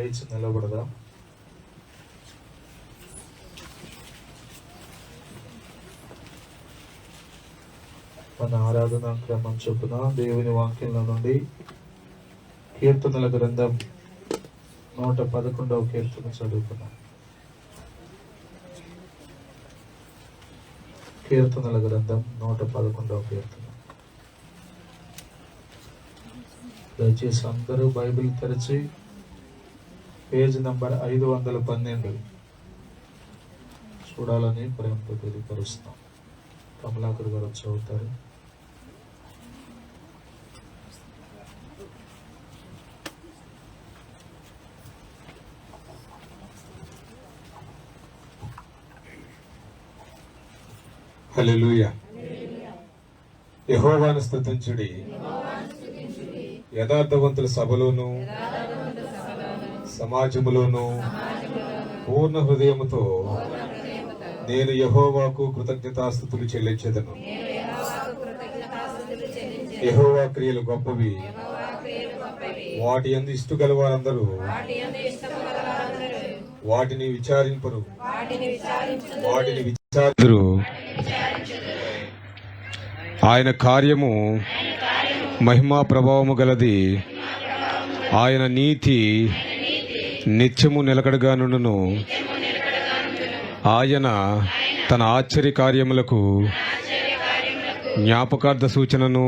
లేచి నిలబడదాం. మన ఆరాధన క్రమం చొప్పున దేవుని వాక్యంలో నుండి కీర్తనల గ్రంథం 111వ కీర్తన చదువుకున్నాం. కీర్తనల గ్రంథం 111వ కీర్తన. దయచేసి అందరూ బైబిల్ తెరిచి పేజ్ నంబర్ 512 చూడాలని ప్రేమతో తెలియపరుస్తాం. కమలాకర్ గారు చదువుతారు. హల్లెలూయా. యెహోవాను స్తుతించుడి, యథార్థవంతుల సభలోను సమాజములోను పూర్ణ హృదయముతో నేను యెహోవాకు కృతజ్ఞతాస్తుతులు చెల్లించెదను. యెహోవా క్రియలు గొప్పవి, వాటి యందు ఇష్టు గల వారందరూ వాటిని విచారింపరు. ఆయన కార్యము మహిమా ప్రభావము గలది, ఆయన నీతి నిత్యము నిలకడగా నుండును. ఆయన తన ఆశ్చర్య కార్యములకు జ్ఞాపకార్థ సూచనను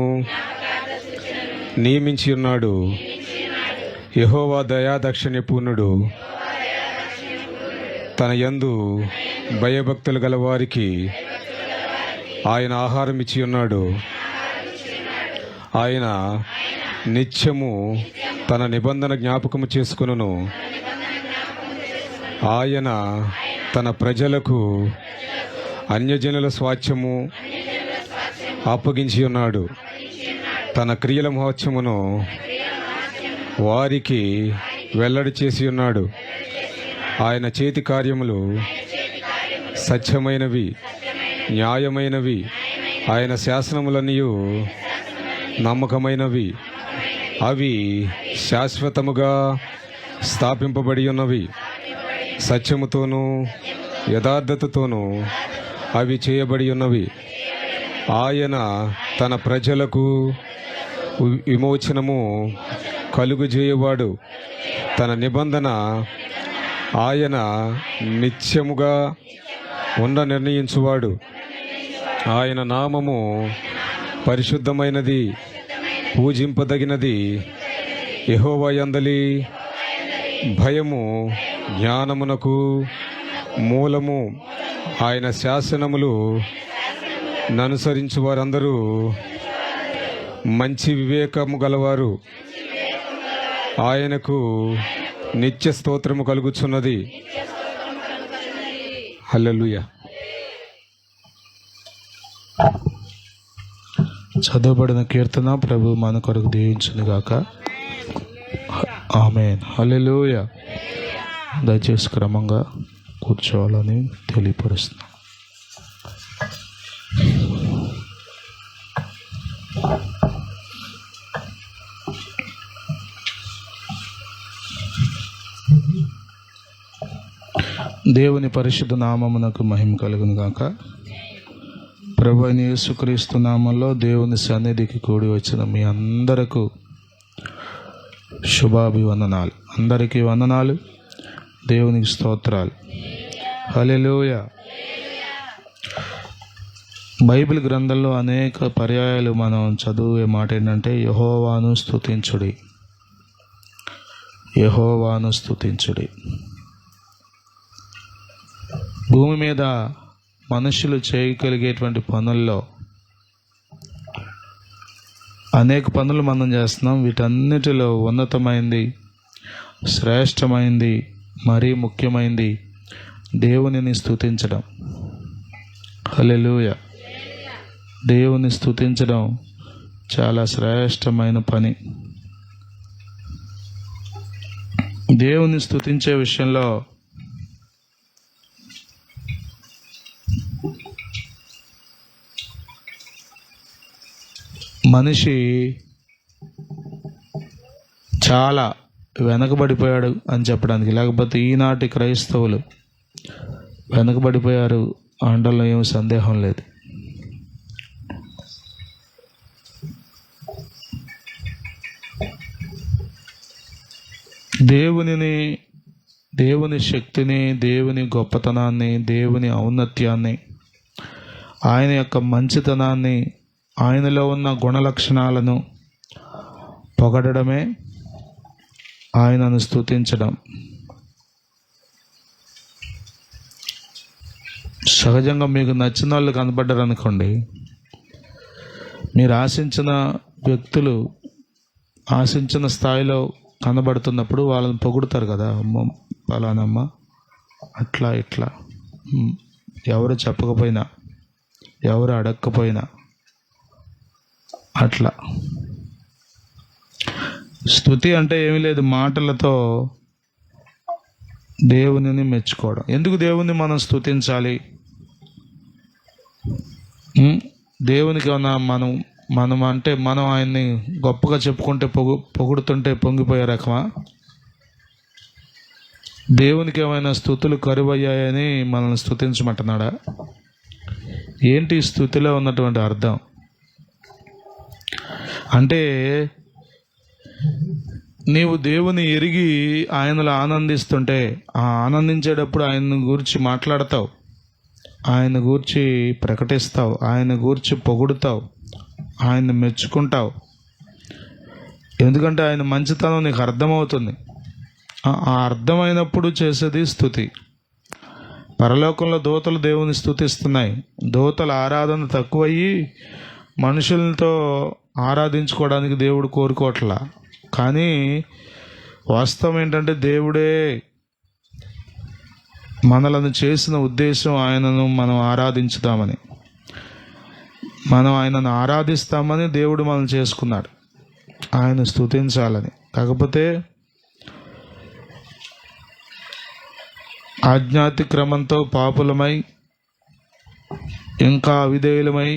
నియమించి ఉన్నాడు. యెహోవా దయాదాక్షిణ్య పూర్ణుడు, తన యందు భయభక్తులు గల వారికి ఆయన ఆహారం ఇచ్చి ఉన్నాడు. ఆయన నిత్యము తన నిబంధన జ్ఞాపకము చేసుకొనును. ఆయన తన ప్రజలకు అన్యజనుల స్వాస్థ్యము అప్పగించి ఉన్నాడు. తన క్రియల మహోత్సవమును వారికి వెల్లడి చేసి ఉన్నాడు. ఆయన చేతి కార్యములు సత్యమైనవి, న్యాయమైనవి. ఆయన శాసనములన్నీయు నమ్మకమైనవి. అవి శాశ్వతముగా స్థాపింపబడి ఉన్నవి. సత్యముతోనూ యథార్థతతోనూ అవి చేయబడి ఉన్నవి. ఆయన తన ప్రజలకు విమోచనము కలుగజేయువాడు. తన నిబంధన ఆయన నిత్యముగా నిర్ణయించువాడు. ఆయన నామము పరిశుద్ధమైనది, పూజింపదగినది. యెహోవా యందలి భయము జ్ఞానమునకు మూలము. ఆయన శాసనములు ననుసరించు వారందరూ మంచి వివేకము గలవారు. ఆయనకు నిత్య స్తోత్రము కలుగుచున్నది. హల్లెలూయా. చదవబడిన కీర్తన ప్రభు మన కొరకు దీవించును గాక. ఆమేన్. హల్లెలూయా. దయచేసి క్రమంగా కూర్చోవాలని తెలియపరుస్తున్నాం. దేవుని పరిశుద్ధ నామమునకు మహిమ కలుగును గాక. ప్రభు అయిన యేసుక్రీస్తు నామంలో దేవుని సన్నిధికి కూడి వచ్చిన మీ అందరకు శుభాభివందనాలు. అందరికీ వందనాలు. దేవునికి స్తోత్రాలు. హల్లెలూయా. బైబిల్ గ్రంథంలో అనేక పర్యాయాలు మనం చదివే మాట ఏంటంటే యెహోవాను స్తుతించుడి, యెహోవాను స్తుతించుడి. భూమి మీద మనుషులు చేయగలిగేటువంటి పనుల్లో అనేక పనులు మనం చేస్తున్నాం. వీటన్నిటిలో ఉన్నతమైంది, శ్రేష్టమైంది, మరీ ముఖ్యమైనది దేవునిని స్తుతించడం. హల్లెలూయా. దేవుని స్తుతించడం చాలా శ్రేష్టమైన పని. దేవుని స్తుతించే విషయంలో మనిషి చాలా వెనకబడిపోయాడు అని చెప్పడానికి, లేకపోతే ఈనాటి క్రైస్తవులు వెనకబడిపోయారు అనడంలో ఏమి సందేహం లేదు. దేవుని శక్తిని, దేవుని గొప్పతనాన్ని, దేవుని ఔన్నత్యాన్ని, ఆయన యొక్క మంచితనాన్ని, ఆయనలో ఉన్న గుణలక్షణాలను పొగడమే ఆయనను స్తుతించడం. సహజంగా మీకు నచ్చిన వాళ్ళు కనపడ్డారు అనుకోండి, మీరు ఆశించిన వ్యక్తులు ఆశించిన స్థాయిలో కనబడుతున్నప్పుడు వాళ్ళని పొగుడుతారు కదా, అమ్మ పలానమ్మ అట్లా ఇట్లా, ఎవరు చెప్పకపోయినా, ఎవరు అడగకపోయినా అట్లా. స్తుతి అంటే ఏమీ లేదు, మాటలతో దేవునిని మెచ్చుకోవడం. ఎందుకు దేవుని మనం స్తుతించాలి? దేవునికి ఏమన్నా మనం ఆయన్ని గొప్పగా చెప్పుకుంటే పొగుడుతుంటే పొంగిపోయే రకమా? దేవునికి ఏమైనా స్తుతులు కరువయ్యాయని మనల్ని స్తుతించమంటున్నాడా? ఏంటి స్తుతిలో ఉన్నటువంటి అర్థం? అంటే నీవు దేవుని ఎరిగి ఆయనలో ఆనందిస్తుంటే, ఆ ఆనందించేటప్పుడు ఆయన గురించి మాట్లాడతావు, ఆయన గూర్చి ప్రకటిస్తావు, ఆయన గూర్చి పొగుడుతావు, ఆయన మెచ్చుకుంటావు. ఎందుకంటే ఆయన మంచితనం నీకు అర్థమవుతుంది. ఆ అర్థమైనప్పుడు చేసేది స్తుతి. పరలోకంలో దూతలు దేవుని స్తుతిస్తున్నాయి. దూతల ఆరాధన తక్కువయ్యి మనుషులతో ఆరాధించుకోవడానికి దేవుడు కోరుకోవట్లా. కానీ వాస్తవం ఏంటంటే దేవుడే మనలను చేసిన ఉద్దేశం ఆయనను మనం ఆరాధించుదామని, మనం ఆయనను ఆరాధిస్తామని దేవుడు మనం చేసుకున్నాడు, ఆయన స్తుతించాలని. కాకపోతే ఆజ్ఞాతి క్రమంతో పాపులమై ఇంకా అవిధేయులమై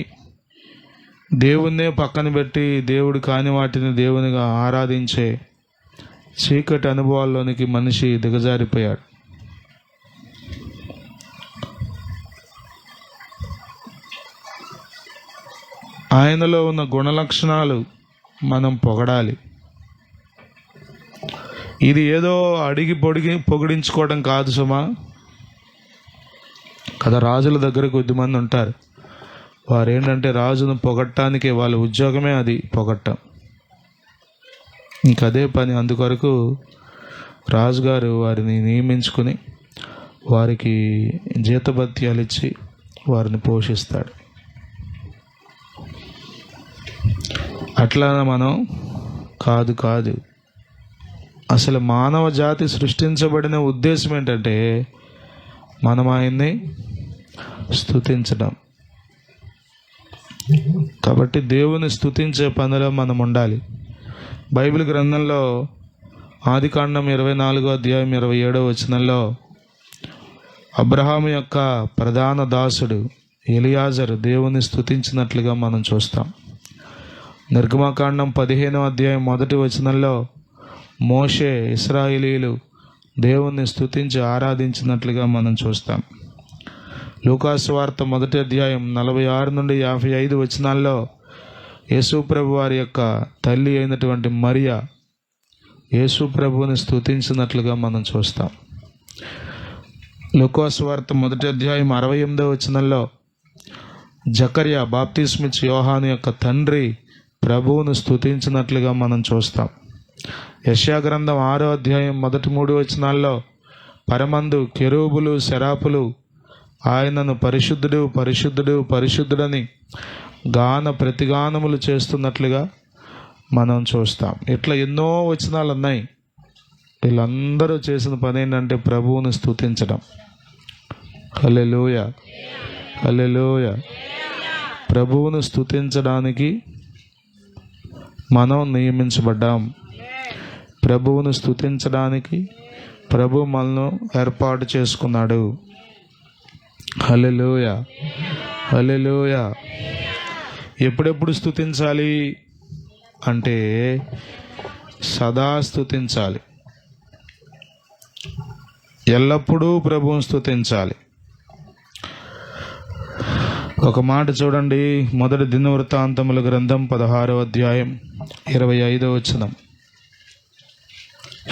దేవుణ్ణే పక్కన పెట్టి దేవుడు కాని వాటిని దేవునిగా ఆరాధించే చీకటి అనుభవాల్లోనికి మనిషి దిగజారిపోయాడు. ఆయనలో ఉన్న గుణలక్షణాలు మనం పొగడాలి. ఇది ఏదో అడిగి పొగిడించుకోవడం కాదు సుమా. కదా, రాజుల దగ్గర కొద్దిమంది ఉంటారు, వారు ఏంటంటే రాజును పొగట్టడానికే, వాళ్ళ ఉద్యోగమే అది, పొగట్టం. ఇంకదే పని. అందుకొరకు రాజుగారు వారిని నియమించుకుని వారికి జీతభత్యాలు ఇచ్చి వారిని పోషిస్తాడు. అట్లా మనం కాదు. అసలు మానవ జాతి సృష్టించబడిన ఉద్దేశం ఏంటంటే మనం ఆయన్ని స్తుతించడం. కాబట్టి దేవుని స్తుతించే పనిలో మనం ఉండాలి. బైబిల్ గ్రంథంలో ఆదికాండం 24వ అధ్యాయం 27వ వచనంలో అబ్రహాము యొక్క ప్రధాన దాసుడు ఎలియాజరు దేవుని స్తుతించినట్లుగా మనం చూస్తాం. నిర్గమకాండం 15వ అధ్యాయం 1వ వచనంలో మోషే, ఇశ్రాయేలీయులు దేవుణ్ణి స్తుతించి ఆరాధించినట్లుగా మనం చూస్తాం. లూకాసు వార్త 1వ అధ్యాయం 46 నుండి 55 వచనాల్లో యేసు ప్రభు వారి యొక్క తల్లి అయినటువంటి మరియా యేసు ప్రభువుని స్తుతించినట్లుగా మనం చూస్తాం. లూకాసు వార్త 1వ అధ్యాయం 68వ వచనంలో జకర్యా బాప్తిస్మిచ్చి యోహాను యొక్క తండ్రి ప్రభువును స్తుతించినట్లుగా మనం చూస్తాం. యెషయా గ్రంథం 6వ అధ్యాయం 1-3 వచనాల్లో పరమందు కెరూబులు శరాపులు ఆయనను పరిశుద్ధుడు పరిశుద్ధుడు పరిశుద్ధుడని ప్రతిగానములు చేస్తున్నట్లుగా మనం చూస్తాం. ఇట్లా ఎన్నో వచనాలు ఉన్నాయి. వీళ్ళందరూ చేసిన పని ఏంటంటే ప్రభువును స్తుతించడం. హల్లెలూయా, హల్లెలూయా. ప్రభువును స్తుతించడానికి మనం నియమించబడ్డాం. ప్రభువును స్తుతించడానికి ప్రభు మనల్ని ఏర్పాటు చేసుకున్నాడు. హల్లెలూయా, హల్లెలూయా. ఎప్పుడెప్పుడు స్తుతించాలి అంటే సదా స్తుతించాలి. ఎల్లప్పుడూ ప్రభువుని స్తుతించాలి. ఒక మాట చూడండి, మొదటి దినవృత్తాంతముల గ్రంథం 16వ అధ్యాయం 25వ వచనం.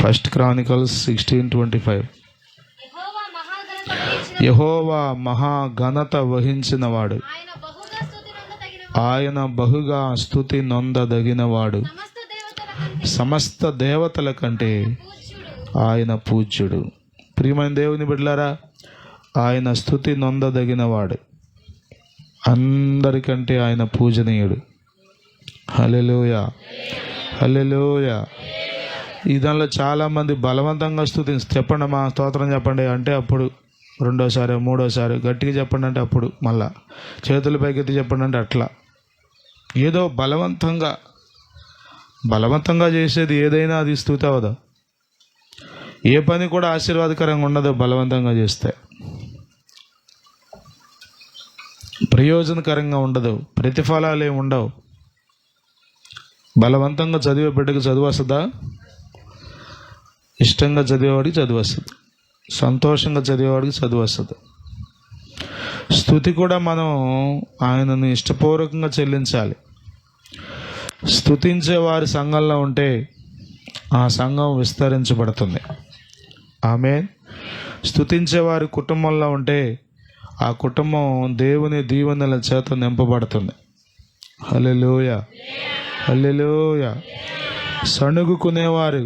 1 Chronicles 16:25. యెహోవా మహాఘనత వహించినవాడు, ఆయన బహుగా స్తుతి నొందదగినవాడు, సమస్త దేవతల కంటే ఆయన పూజ్యుడు. ప్రియమైన దేవుని బిడ్డలారా, ఆయన స్తుతి నొందదగినవాడు, అందరికంటే ఆయన పూజనీయుడు. హల్లెలూయా, హల్లెలూయా. ఈ దానిలో చాలామంది బలవంతంగా చెప్పండి మా స్తోత్రం చెప్పండి అంటే అప్పుడు రెండోసారి మూడోసారి గట్టిగా చెప్పండి అంటే అప్పుడు మళ్ళా చేతుల పైకెత్తి చెప్పండి అంటే అట్లా ఏదో బలవంతంగా చేసేది ఏదైనా అది స్తుతి అవదు. ఏ పని కూడా ఆశీర్వాదకరంగా ఉండదు బలవంతంగా చేస్తే, ప్రయోజనకరంగా ఉండదు, ప్రతిఫలాలు ఏమి ఉండవు. బలవంతంగా చదివే బిడ్డకు చదువు వస్తుందా? ఇష్టంగా చదివేవాడికి చదువు వస్తుంది, సంతోషంగా చదివేవాడికి చదువు వస్తుంది. స్తుతి కూడా మనం ఆయనను ఇష్టపూర్వకంగా చెల్లించాలి. స్తుతించే వారి సంఘంలో ఉంటే ఆ సంఘం విస్తరించబడుతుంది. ఆమేన్. స్తుతించే వారి కుటుంబంలో ఉంటే ఆ కుటుంబం దేవుని దీవెనల చేత నింపబడుతుంది. హల్లెలూయా, హల్లెలూయా. సణుగుకునేవారు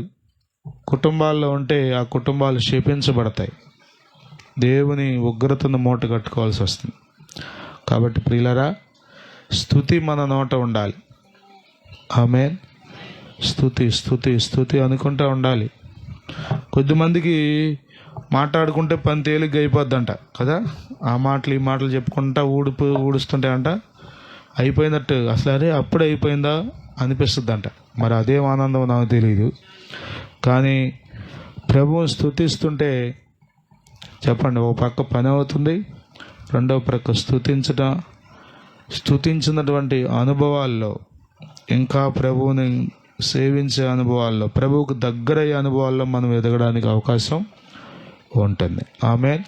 కుటుంబాల్లో ఉంటే ఆ కుటుంబాలు శపించబడతాయి. దేవుని ఉగ్రతను మూట కట్టుకోవాల్సి వస్తుంది. కాబట్టి ప్రియులారా, స్తుతి మన నోట ఉండాలి. ఆమేన్. స్తుతి స్తుతి స్తుతి అనుకుంటూ ఉండాలి. కొద్దిమందికి మాట్లాడుకుంటే పని తేలిగ్గా అయిపోద్దంట కదా, ఆ మాటలు ఈ మాటలు చెప్పుకుంటా ఊడుస్తుంటే అంట అయిపోయినట్టు, అసలు అరే అప్పుడే అయిపోయిందా అనిపిస్తుంది అంట. మరి అదేం ఆనందం నాకు తెలియదు. కానీ ప్రభువుని స్తుతిస్తుంటే చెప్పండి, ఓ పక్క పని అవుతుంది, రెండో పక్క స్తుతించినటువంటి అనుభవాల్లో, ఇంకా ప్రభువుని సేవించే అనుభవాల్లో, ప్రభువుకు దగ్గరయ్యే అనుభవాల్లో మనం ఎదగడానికి అవకాశం ఉంటుంది. ఆమేన్,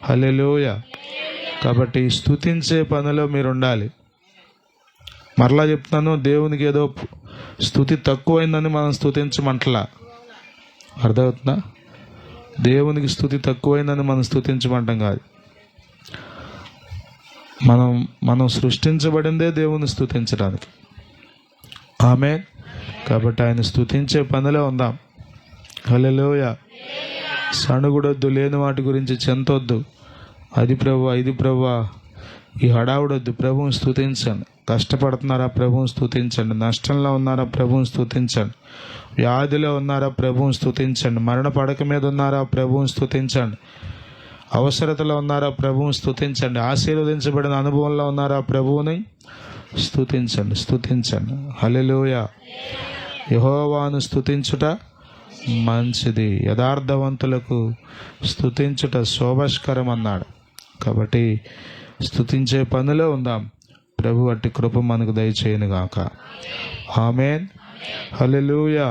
హల్లెలూయా. కాబట్టి స్తుతించే పనిలో మీరు ఉండాలి. మరలా చెప్తున్నాను, దేవునికి ఏదో స్తుతి తక్కువైందని మనం స్తుతించమంటలా. అర్థమవుతుందా? దేవునికి స్తుతి తక్కువైందని మనం స్తుతించమంటాం కాదు. మనం సృష్టించబడిందే దేవుని స్తుతించడానికి. ఆమేన్. కాబట్టి ఆయన స్తుతించే పనిలో ఉందాం. హల్లెలూయా. సణుగుడొద్దు, లేని వాటి గురించి చెంతొద్దు. అది ప్రభువా ఇది ప్రభువా ఈ హడావుడొద్దు. ప్రభువుని స్తుతించండి. కష్టపడుతున్నారా? ప్రభువుని స్తుతించండి. నష్టంలో ఉన్నారా? ప్రభువుని స్తుతించండి. వ్యాధిలో ఉన్నారా? ప్రభువుని స్తుతించండి. మరణ పడక మీద ఉన్నారా? ప్రభువుని స్తుతించండి. అవసరతలో ఉన్నారా? ప్రభువుని స్తుతించండి. ఆశీర్వదించబడిన అనుభవంలో ఉన్నారా? ప్రభువుని స్తుతించండి, స్తుతించండి. హల్లెలూయా. యెహోవాను స్తుతించుట మంచిది, యథార్థవంతులకు స్తుతించుట శోభస్కరం అన్నాడు. కాబట్టి స్తుతించే పనిలో ఉందాం. ప్రభు అట్టి కృప మనకు దయచేయునుగాక. ఆమేన్, హల్లెలూయా.